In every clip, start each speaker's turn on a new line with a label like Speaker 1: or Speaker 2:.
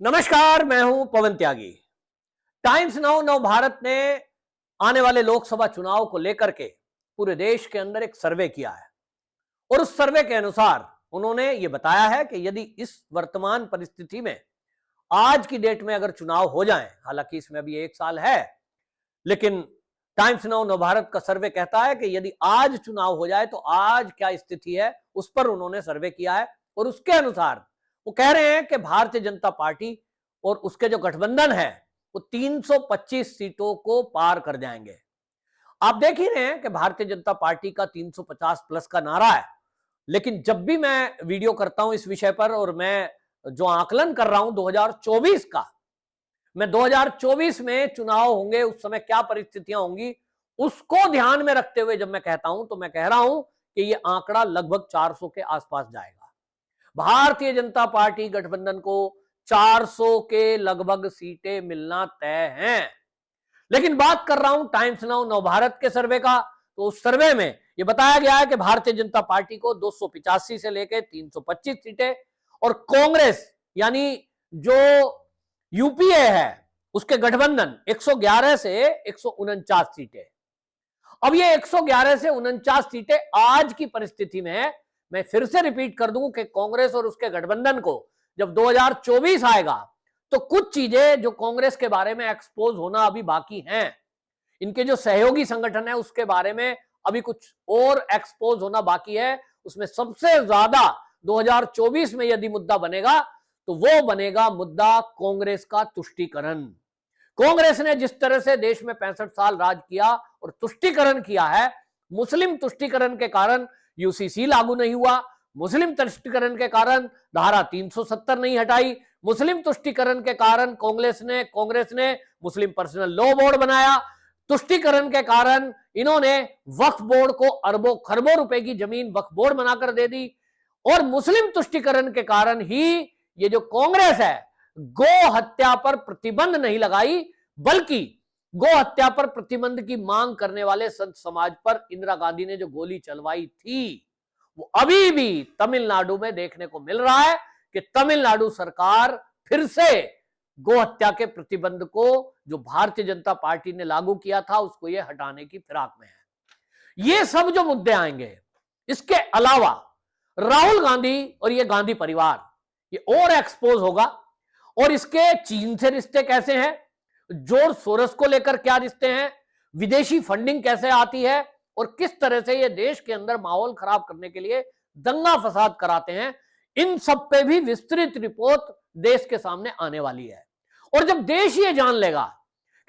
Speaker 1: नमस्कार, मैं हूं पवन त्यागी। टाइम्स नाउ नव भारत ने आने वाले लोकसभा चुनाव को लेकर के पूरे देश के अंदर एक सर्वे किया है और उस सर्वे के अनुसार उन्होंने ये बताया है कि यदि इस वर्तमान परिस्थिति में आज की डेट में अगर चुनाव हो जाएं, हालांकि इसमें अभी 1 साल है, लेकिन टाइम्स नाउ नव भारत का सर्वे कहता है कि यदि आज चुनाव हो जाए तो आज क्या स्थिति है, उस पर उन्होंने सर्वे किया है। और उसके अनुसार वो कह रहे हैं कि भारतीय जनता पार्टी और उसके जो गठबंधन है वो 325 सीटों को पार कर जाएंगे। आप देख ही रहे हैं कि भारतीय जनता पार्टी का 350 प्लस का नारा है, लेकिन जब भी मैं वीडियो करता हूं इस विषय पर और मैं जो आकलन कर रहा हूं 2024 का, मैं 2024 में चुनाव होंगे, उस समय क्या परिस्थितियां होंगी उसको ध्यान में रखते हुए जब मैं कहता हूं तो मैं कह रहा हूं कि यह आंकड़ा लगभग 400 के आसपास जाएगा। भारतीय जनता पार्टी गठबंधन को 400 के लगभग सीटें मिलना तय हैं। लेकिन बात कर रहा हूं टाइम्स नाउ नव भारत के सर्वे का, तो उस सर्वे में यह बताया गया है कि भारतीय जनता पार्टी को 285 से लेकर 325 सीटें और कांग्रेस यानी जो यूपीए है उसके गठबंधन 111 से 149 सीटें। अब ये 111 से 49 सीटें आज की परिस्थिति में है। मैं फिर से रिपीट कर दूं कि कांग्रेस और उसके गठबंधन को जब 2024 आएगा तो कुछ चीजें जो कांग्रेस के बारे में एक्सपोज होना अभी बाकी हैं, इनके जो सहयोगी संगठन है उसके बारे में अभी कुछ और एक्सपोज होना बाकी है। उसमें सबसे ज्यादा 2024 में यदि मुद्दा बनेगा तो वो बनेगा मुद्दा कांग्रेस का तुष्टीकरण। कांग्रेस ने जिस तरह से देश में 65 साल राज किया और तुष्टीकरण किया है, मुस्लिम तुष्टीकरण के कारण यूसीसी लागू नहीं हुआ, मुस्लिम तुष्टीकरण के कारण धारा 370 नहीं हटाई, मुस्लिम तुष्टीकरण के कारण कांग्रेस ने मुस्लिम पर्सनल लॉ बोर्ड बनाया, तुष्टीकरण के कारण इन्होंने वक्फ बोर्ड को अरबों खरबों रुपए की जमीन वक्फ बोर्ड बनाकर दे दी, और मुस्लिम तुष्टीकरण के कारण ही ये जो कांग्रेस है गो हत्या पर प्रतिबंध नहीं लगाई, बल्कि गो हत्या पर प्रतिबंध की मांग करने वाले संत समाज पर इंदिरा गांधी ने जो गोली चलवाई थी वो अभी भी तमिलनाडु में देखने को मिल रहा है कि तमिलनाडु सरकार फिर से गो हत्या के प्रतिबंध को जो भारतीय जनता पार्टी ने लागू किया था उसको ये हटाने की फिराक में है। ये सब जो मुद्दे आएंगे, इसके अलावा राहुल गांधी और ये गांधी परिवार ये और एक्सपोज होगा, और इसके चीन से रिश्ते कैसे हैं, जॉर्ज सोरोस को लेकर क्या रिश्ते हैं, विदेशी फंडिंग कैसे आती है और किस तरह से ये देश के अंदर माहौल खराब करने के लिए दंगा फसाद कराते हैं, इन सब पे भी विस्तृत रिपोर्ट देश के सामने आने वाली है। और जब देश ये जान लेगा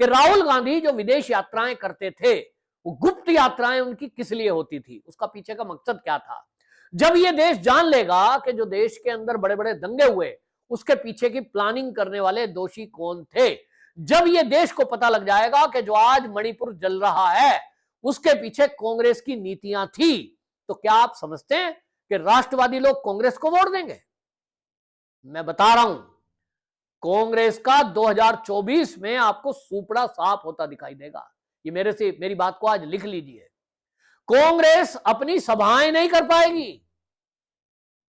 Speaker 1: कि राहुल गांधी जो विदेश यात्राएं करते थे वो गुप्त यात्राएं उनकी किस लिए होती थी, उसका पीछे का मकसद क्या था, जब ये देश जान लेगा कि जो देश के अंदर बड़े बड़े दंगे हुए उसके पीछे की प्लानिंग करने वाले दोषी कौन थे, जब ये देश को पता लग जाएगा कि जो आज मणिपुर जल रहा है उसके पीछे कांग्रेस की नीतियां थी, तो क्या आप समझते हैं कि राष्ट्रवादी लोग कांग्रेस को वोट देंगे? मैं बता रहा हूं, कांग्रेस का 2024 में आपको सुपड़ा साफ होता दिखाई देगा। ये मेरी बात को आज लिख लीजिए। कांग्रेस अपनी सभाएं नहीं कर पाएगी,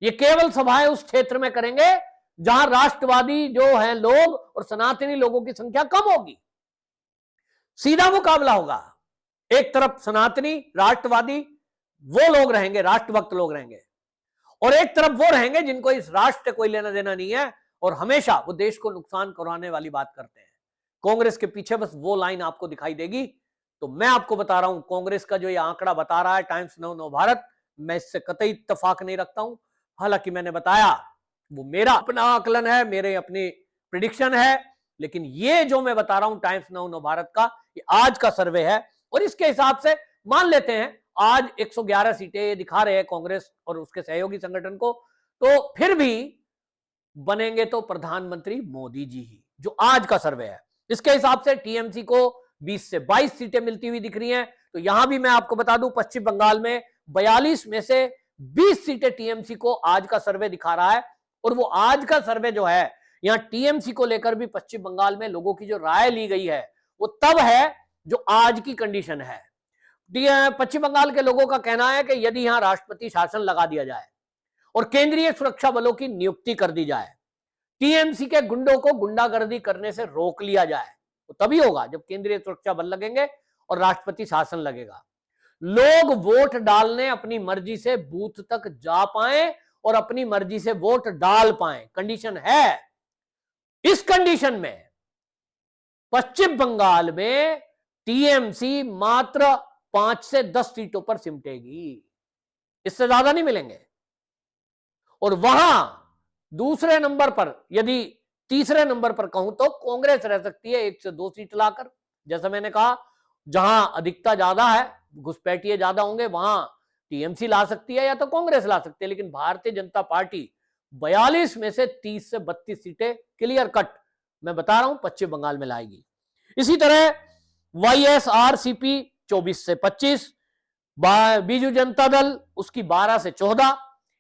Speaker 1: ये केवल सभाएं उस क्षेत्र में करेंगे जहां राष्ट्रवादी जो हैं लोग और सनातनी लोगों की संख्या कम होगी। सीधा मुकाबला होगा, एक तरफ सनातनी राष्ट्रवादी वो लोग रहेंगे, राष्ट्रभक्त लोग रहेंगे, और एक तरफ वो रहेंगे जिनको इस राष्ट्र से कोई लेना देना नहीं है और हमेशा वो देश को नुकसान करवाने वाली बात करते हैं। कांग्रेस के पीछे बस वो लाइन आपको दिखाई देगी। तो मैं आपको बता रहा हूं, कांग्रेस का जो ये आंकड़ा बता रहा है टाइम्स नाउ नव भारत, मैं इससे कतई इत्तेफाक नहीं रखता हूं। हालांकि मैंने बताया वो मेरा अपना आकलन है, मेरे अपनी प्रिडिक्शन है, लेकिन ये जो मैं बता रहा हूं टाइम्स नाउ नव भारत का, ये आज का सर्वे है और इसके हिसाब से मान लेते हैं आज 111 सीटें दिखा रहे हैं कांग्रेस और उसके सहयोगी संगठन को, तो फिर भी बनेंगे तो प्रधानमंत्री मोदी जी ही, जो आज का सर्वे है। इसके हिसाब से टीएमसी को 20 से 22 सीटें मिलती हुई दिख रही हैं। तो यहां भी मैं आपको बता दूं, पश्चिम बंगाल में 42 में से 20 सीटें टीएमसी को आज का सर्वे दिखा रहा है। और वो आज का सर्वे जो है, यहां टीएमसी को लेकर भी पश्चिम बंगाल में लोगों की जो राय ली गई है वो तब है जो आज की कंडीशन है। पश्चिम बंगाल के लोगों का कहना है कि यदि यहां राष्ट्रपति शासन लगा दिया जाए और केंद्रीय सुरक्षा बलों की नियुक्ति कर दी जाए टीएमसी के गुंडों को गुंडागर्दी करने से रोक लिया जाए। तो तभी होगा जब केंद्रीय सुरक्षा बल लगेंगे और राष्ट्रपति शासन लगेगा। लोग वोट डालने अपनी मर्जी से बूथ तक जा पाए और अपनी मर्जी से वोट डाल पाए, कंडीशन है। इस कंडीशन में पश्चिम बंगाल में टीएमसी मात्र 5 से 10 सीटों पर सिमटेगी, इससे ज्यादा नहीं मिलेंगे। और वहां दूसरे नंबर पर, यदि तीसरे नंबर पर कहूं तो कांग्रेस रह सकती है 1 से 2 सीट लाकर। जैसा मैंने कहा, जहां अधिकता ज्यादा है, घुसपैठिए ज्यादा होंगे, वहां टीएमसी ला सकती है या तो कांग्रेस ला सकती है। लेकिन भारतीय जनता पार्टी 42 में से 30 से 32 सीटें क्लियर कट, मैं बता रहा हूं, पश्चिम बंगाल में लाएगी। इसी तरह वाईएसआरसीपी 24 से 25, बीजू जनता दल उसकी 12 से 14।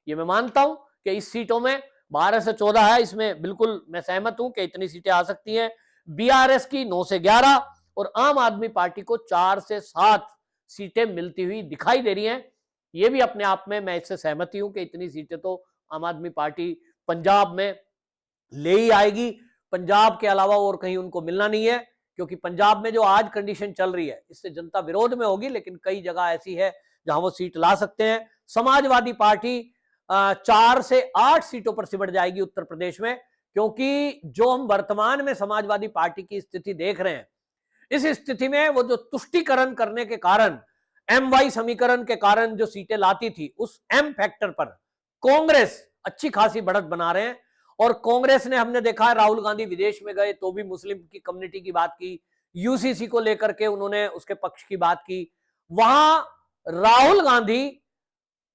Speaker 1: ये मैं मानता हूं कि इस सीटों में 12 से 14 है, इसमें बिल्कुल मैं सहमत हूं कि इतनी सीटें आ सकती हैं। बीआरएस की 9 से 11 और आम आदमी पार्टी को 4 से 7 सीटें मिलती हुई दिखाई दे रही हैं। ये भी अपने आप में मैं इससे सहमति हूं कि इतनी सीटें तो आम आदमी पार्टी पंजाब में ले ही आएगी। पंजाब के अलावा और कहीं उनको मिलना नहीं है, क्योंकि पंजाब में जो आज कंडीशन चल रही है इससे जनता विरोध में होगी, लेकिन कई जगह ऐसी है जहां वो सीट ला सकते हैं। समाजवादी पार्टी 4 से 8 सीटों पर सिमट जाएगी उत्तर प्रदेश में, क्योंकि जो हम वर्तमान में समाजवादी पार्टी की स्थिति देख रहे हैं, इस स्थिति में वो जो तुष्टीकरण करने के कारण, MY समीकरण के कारण जो सीटें लाती थी, उस M फैक्टर पर कांग्रेस अच्छी खासी बढ़त बना रहे हैं। और कांग्रेस ने, हमने देखा है, राहुल गांधी विदेश में गए तो भी मुस्लिम की कम्युनिटी की बात की, यूसीसी को लेकर के उन्होंने उसके पक्ष की बात की। वहां राहुल गांधी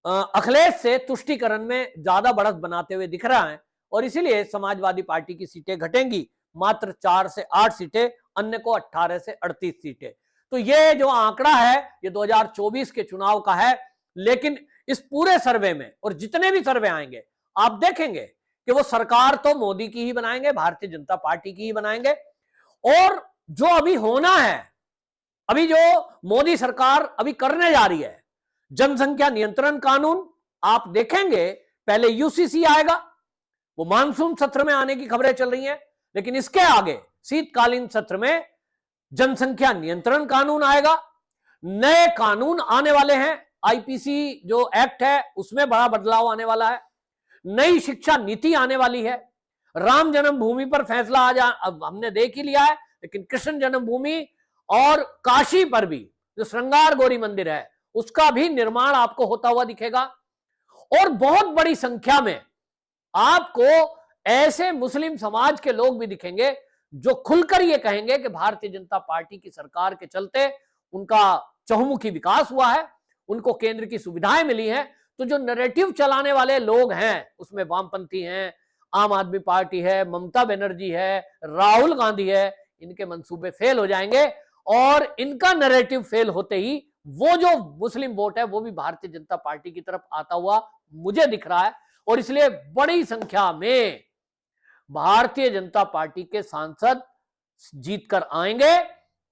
Speaker 1: अखिलेश से तुष्टीकरण में ज्यादा बढ़त बनाते हुए दिख रहा है, और इसीलिए समाजवादी पार्टी की सीटें घटेंगी, मात्र 4 से 8 सीटें, अन्य को 18 से 38 सीटें। तो ये जो आंकड़ा है ये 2024 के चुनाव का है। लेकिन इस पूरे सर्वे में, और जितने भी सर्वे आएंगे, आप देखेंगे कि वो सरकार तो मोदी की ही बनाएंगे, भारतीय जनता पार्टी की ही बनाएंगे। और जो अभी होना है, अभी जो मोदी सरकार अभी करने जा रही है, जनसंख्या नियंत्रण कानून, आप देखेंगे पहले यूसीसी आएगा, वो मानसून सत्र में आने की खबरें चल रही हैं, लेकिन इसके आगे शीतकालीन सत्र में जनसंख्या नियंत्रण कानून आएगा। नए कानून आने वाले हैं, आईपीसी जो एक्ट है उसमें बड़ा बदलाव आने वाला है, नई शिक्षा नीति आने वाली है, राम जन्मभूमि पर फैसला आज अब हमने देख ही लिया है, लेकिन कृष्ण जन्मभूमि और काशी पर भी जो श्रृंगार गौरी मंदिर है उसका भी निर्माण आपको होता हुआ दिखेगा। और बहुत बड़ी संख्या में आपको ऐसे मुस्लिम समाज के लोग भी दिखेंगे जो खुलकर ये कहेंगे कि भारतीय जनता पार्टी की सरकार के चलते उनका चहुमुखी विकास हुआ है, उनको केंद्र की सुविधाएं मिली हैं। तो जो नैरेटिव चलाने वाले लोग हैं उसमें वामपंथी हैं, आम आदमी पार्टी है, ममता बनर्जी है, राहुल गांधी है, इनके मंसूबे फेल हो जाएंगे। और इनका नैरेटिव फेल होते ही वो जो मुस्लिम वोट है वो भी भारतीय जनता पार्टी की तरफ आता हुआ मुझे दिख रहा है। और इसलिए बड़ी संख्या में भारतीय जनता पार्टी के सांसद जीतकर आएंगे।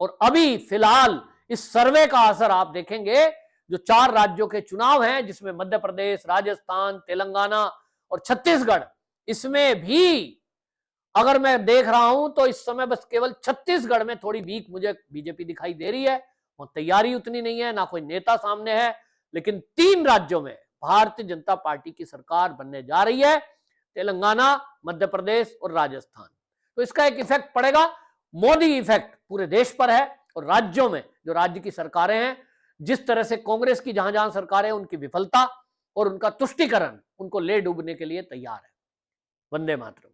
Speaker 1: और अभी फिलहाल इस सर्वे का असर आप देखेंगे, जो 4 राज्यों के चुनाव हैं जिसमें मध्य प्रदेश, राजस्थान, तेलंगाना और छत्तीसगढ़, इसमें भी अगर मैं देख रहा हूं तो इस समय बस केवल छत्तीसगढ़ में थोड़ी वीक मुझे बीजेपी दिखाई दे रही है, और तैयारी उतनी नहीं है, ना कोई नेता सामने है। लेकिन 3 राज्यों में भारतीय जनता पार्टी की सरकार बनने जा रही है, तेलंगाना, मध्य प्रदेश और राजस्थान। तो इसका एक इफेक्ट पड़ेगा, मोदी इफेक्ट पूरे देश पर है। और राज्यों में जो राज्य की सरकारें हैं, जिस तरह से कांग्रेस की जहां जहां सरकारें, उनकी विफलता और उनका तुष्टीकरण उनको ले डूबने के लिए तैयार है। वंदे मातरम।